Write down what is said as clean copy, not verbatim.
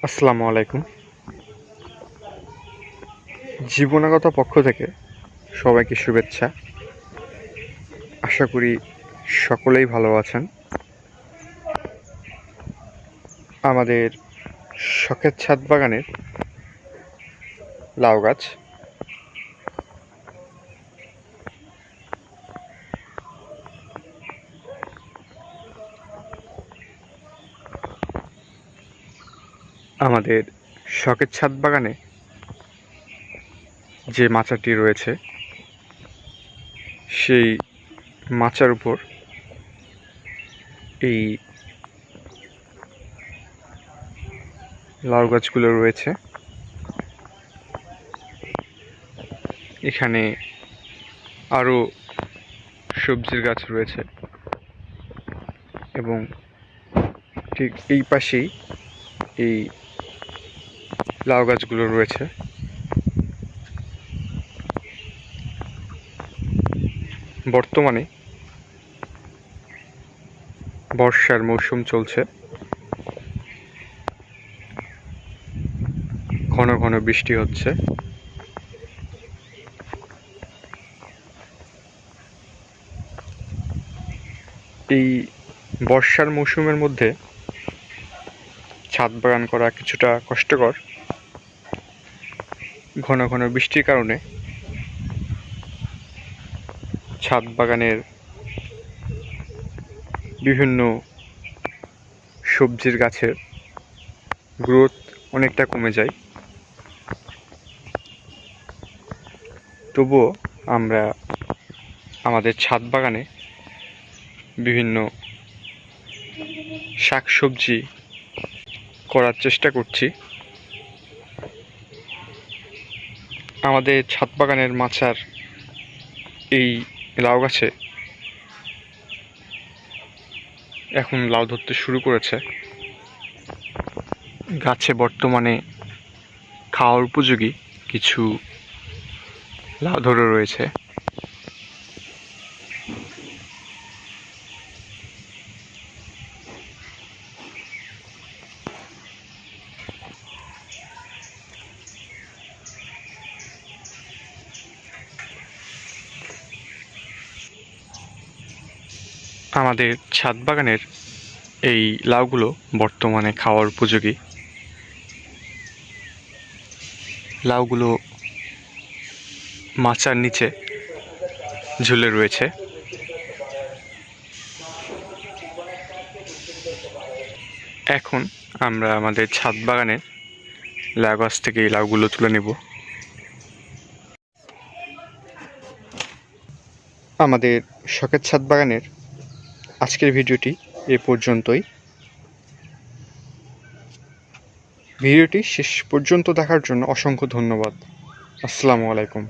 আসসালামু আলাইকুম। জীবনাগত পক্ষ থেকে সবাইকে শুভেচ্ছা। আশা করি সকলেই ভালো আছেন। আমাদের শখের ছাদ বাগানের লাউ গাছ আমাদের শখের ছাদ বাগানে যে মাচাটি রয়েছে সেই মাচার উপর এই লাউ গাছগুলো রয়েছে। এখানে আরও সবজির গাছ রয়েছে এবং ঠিক এই পাশেই এই লাউ গাছগুলো রয়েছে। বর্তমানে বর্ষার মৌসুম চলছে, ঘন ঘন বৃষ্টি হচ্ছে। এই বর্ষার মৌসুমের মধ্যে ছাদ বাগান করা কিছুটা কষ্টকর। ঘন ঘন বৃষ্টির কারণে ছাদ বাগানের বিভিন্ন সবজির গাছের গ্রোথ অনেকটা কমে যায়। তবুও আমরা আমাদের ছাদ বাগানে বিভিন্ন শাকসবজি করার চেষ্টা করছি। আমাদের ছাদ বাগানের মাচার এই লাউ গাছে এখন লাউ ধরতে শুরু করেছে। গাছে বর্তমানে খাওয়ার উপযোগী কিছু লাউ ধরে রয়েছে। আমাদের ছাদ বাগানের এই লাউগুলো বর্তমানে খাওয়ার উপযোগী। লাউগুলো মাচার নিচে ঝুলে রয়েছে। এখন আমরা আমাদের ছাদ বাগানের লাউ গাছ থেকে এই লাউগুলো তুলে নেব। আমাদের শখের ছাদ বাগানের আজকের ভিডিওটি এ পর্যন্তই। ভিডিওটি শেষ পর্যন্ত দেখার জন্য অসংখ্য ধন্যবাদ। আসসালামু আলাইকুম।